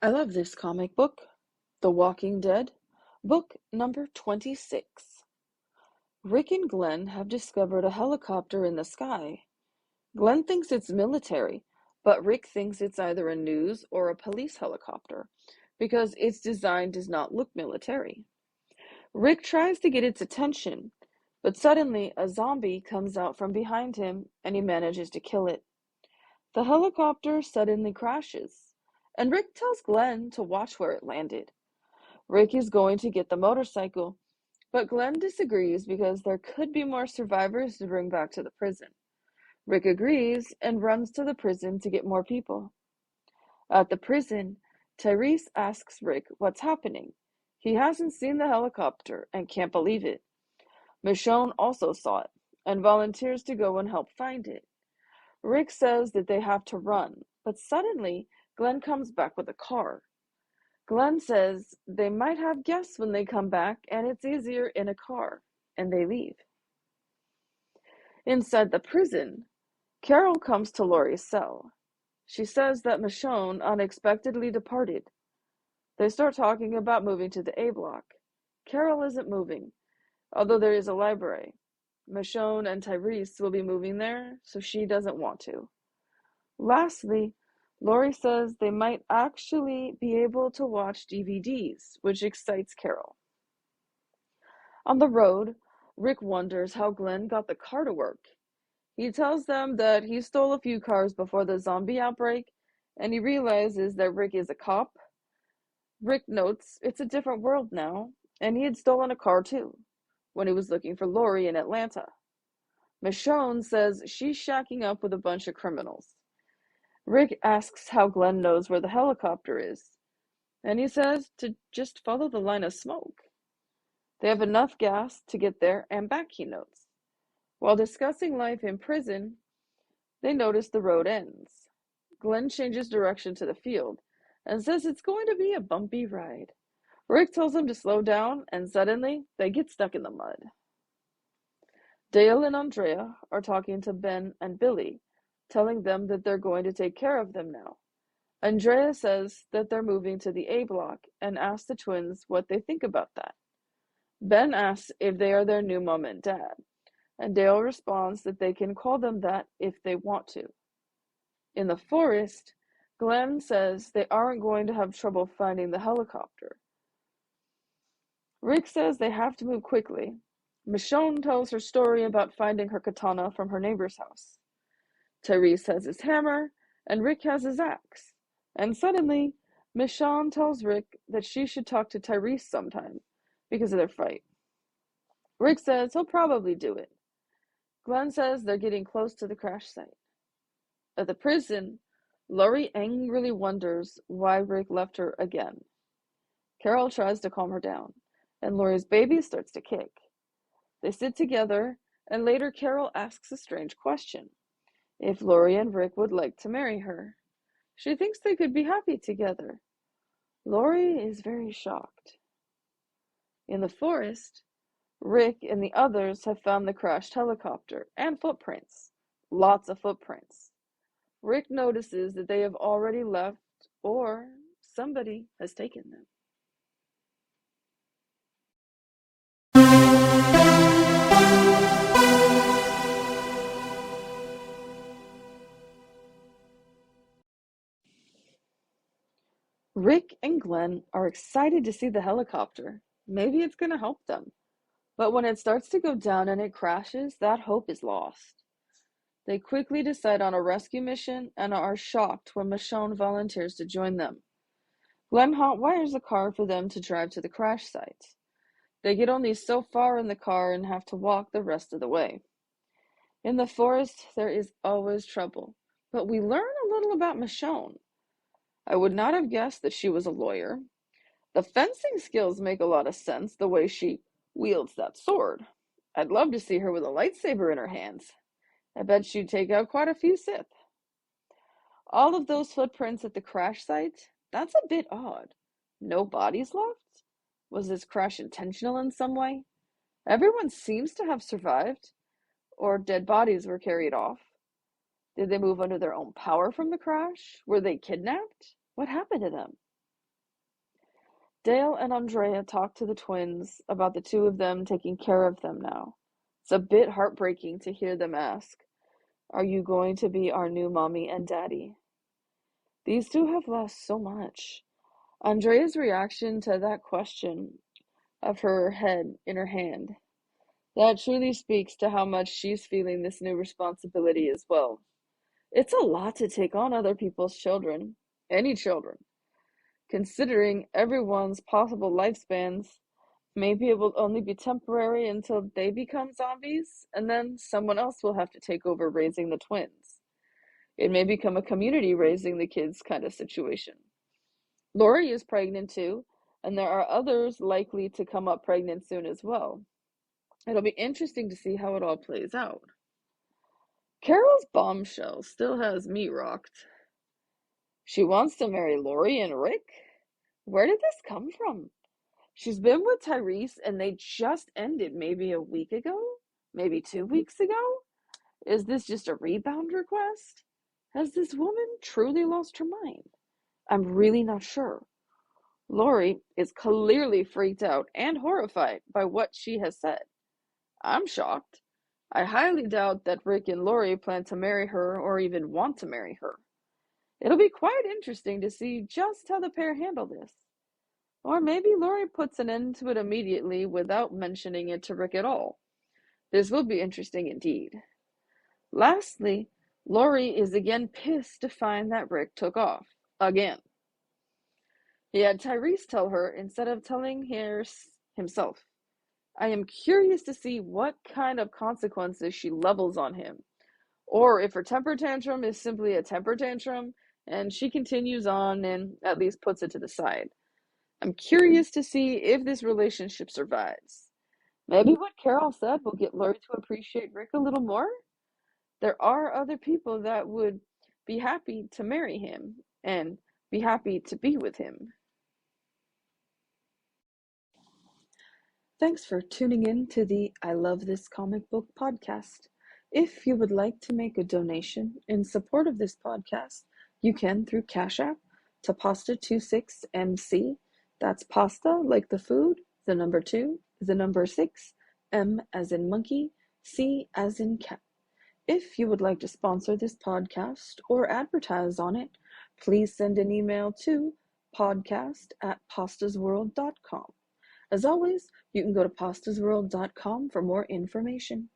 I love this comic book, The Walking Dead, book number 26. Rick and Glenn have discovered a helicopter in the sky. Glenn thinks it's military, but Rick thinks it's either a news or a police helicopter because its design does not look military. Rick tries to get its attention, but suddenly a zombie comes out from behind him and he manages to kill it. The helicopter suddenly crashes, and Rick tells Glenn to watch where it landed. Rick is going to get the motorcycle, but Glenn disagrees because there could be more survivors to bring back to the prison. Rick agrees and runs to the prison to get more people. At the prison, Tyrese asks Rick what's happening. He hasn't seen the helicopter and can't believe it. Michonne also saw it and volunteers to go and help find it. Rick says that they have to run, but suddenly Glenn comes back with a car. Glenn says they might have guests when they come back and it's easier in a car, and they leave. Inside the prison, Carol comes to Laurie's cell. She says that Michonne unexpectedly departed. They start talking about moving to the A block. Carol isn't moving, although there is a library. Michonne and Tyrese will be moving there, so she doesn't want to. Lastly, Laurie says they might actually be able to watch DVDs, which excites Carol. On the road, Rick wonders how Glenn got the car to work. He tells them that he stole a few cars before the zombie outbreak, and he realizes that Rick is a cop. Rick notes it's a different world now, and he had stolen a car too, when he was looking for Laurie in Atlanta. Michonne says she's shacking up with a bunch of criminals. Rick asks how Glenn knows where the helicopter is, and he says to just follow the line of smoke. They have enough gas to get there and back, he notes. While discussing life in prison, they notice the road ends. Glenn changes direction to the field and says it's going to be a bumpy ride. Rick tells him to slow down, and suddenly they get stuck in the mud. Dale and Andrea are talking to Ben and Billy, telling them that they're going to take care of them now. Andrea says that they're moving to the A block and asks the twins what they think about that. Ben asks if they are their new mom and dad, and Dale responds that they can call them that if they want to. In the forest, Glenn says they aren't going to have trouble finding the helicopter. Rick says they have to move quickly. Michonne tells her story about finding her katana from her neighbor's house. Tyrese has his hammer, and Rick has his axe. And suddenly, Michonne tells Rick that she should talk to Tyrese sometime because of their fight. Rick says he'll probably do it. Glenn says they're getting close to the crash site. At the prison, Laurie angrily wonders why Rick left her again. Carol tries to calm her down, and Laurie's baby starts to kick. They sit together, and later Carol asks a strange question. If Laurie and Rick would like to marry her. She thinks they could be happy together. Laurie is very shocked. In the forest, Rick and the others have found the crashed helicopter and footprints. Lots of footprints. Rick notices that they have already left or somebody has taken them. Rick and Glenn are excited to see the helicopter. Maybe it's going to help them. But when it starts to go down and it crashes, that hope is lost. They quickly decide on a rescue mission and are shocked when Michonne volunteers to join them. Glenn hotwires a car for them to drive to the crash site. They get only so far in the car and have to walk the rest of the way. In the forest, there is always trouble, but we learn a little about Michonne. I would not have guessed that she was a lawyer. The fencing skills make a lot of sense, the way she wields that sword. I'd love to see her with a lightsaber in her hands. I bet she'd take out quite a few Sith. All of those footprints at the crash site, that's a bit odd. No bodies left? Was this crash intentional in some way? Everyone seems to have survived, or dead bodies were carried off. Did they move under their own power from the crash? Were they kidnapped? What happened to them? Dale and Andrea talk to the twins about the two of them taking care of them now. It's a bit heartbreaking to hear them ask, "Are you going to be our new mommy and daddy?" These two have lost so much. Andrea's reaction to that question of her head in her hand, that truly speaks to how much she's feeling this new responsibility as well. It's a lot to take on other people's children, any children, considering everyone's possible lifespans. Maybe it will only be temporary until they become zombies, and then someone else will have to take over raising the twins. It may become a community raising the kids kind of situation. Lori is pregnant too, and there are others likely to come up pregnant soon as well. It'll be interesting to see how it all plays out. Carol's bombshell still has me rocked. She wants to marry Lori and Rick? Where did this come from? She's been with Tyrese and they just ended maybe a week ago? Maybe 2 weeks ago? Is this just a rebound request? Has this woman truly lost her mind? I'm really not sure. Lori is clearly freaked out and horrified by what she has said. I'm shocked. I highly doubt that Rick and Lori plan to marry her or even want to marry her. It'll be quite interesting to see just how the pair handle this. Or maybe Lori puts an end to it immediately without mentioning it to Rick at all. This will be interesting indeed. Lastly, Lori is again pissed to find that Rick took off. Again. He had Tyrese tell her instead of telling her himself. I am curious to see what kind of consequences she levels on him, or if her temper tantrum is simply a temper tantrum and she continues on and at least puts it to the side. I'm curious to see if this relationship survives. Maybe what Carol said will get Lori to appreciate Rick a little more. There are other people that would be happy to marry him and be happy to be with him. Thanks for tuning in to the I Love This Comic Book podcast. If you would like to make a donation in support of this podcast, you can through Cash App to Pasta26MC. That's pasta like the food, the number 2, the number 6, M as in monkey, C as in cat. If you would like to sponsor this podcast or advertise on it, please send an email to podcast@pastasworld.com. As always, you can go to pastasworld.com for more information.